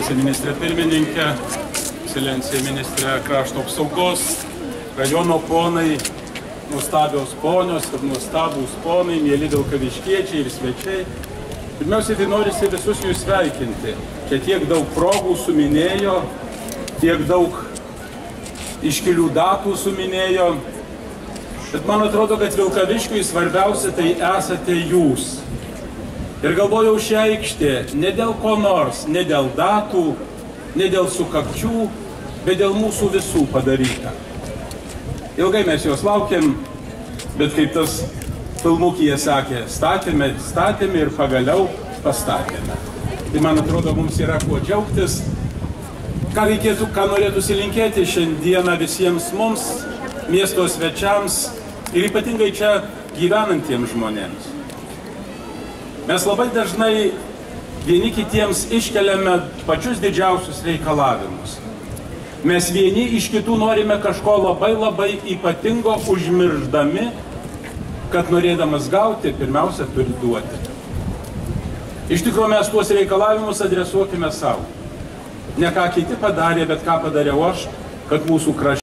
viceministrė pirmininkė, ekscelencija ministrė krašto apsaugos, rajono ponai, nuostabios ponios ir nuostabūs ponai, mėly vilkaviškiečiai ir svečiai. Pirmiausiai, tai norisi visus jūs sveikinti. Čia tiek daug progų suminėjo, tiek daug iškilių datų suminėjo. Bet man atrodo, kad Vilkaviškiui svarbiausia tai esate jūs. Ir galvojau, šią aikštę ne dėl ko nors, ne dėl datų, ne dėl sukakčių, bet dėl mūsų visų padaryta. Ilgai mes jos laukiam, bet kaip tas filmukyje sakė, statėme ir pagaliau pastatėme. Tai man atrodo, mums yra kuo džiaugtis. Ką norėtųsi linkėti šiandieną visiems mums, miesto svečiams ir ypatingai čia gyvenantiems žmonėms. Mes labai dažnai vieni kitiems iškeliame pačius didžiausius reikalavimus. Mes vieni iš kitų norime kažko labai ypatingo, užmirždami, kad norėdamas gauti, pirmiausia turi duoti. Iš tikrųjų, mes tuos reikalavimus adresuokime savo. Ne ką kiti padarė, bet ką padariau aš, kad mūsų krašte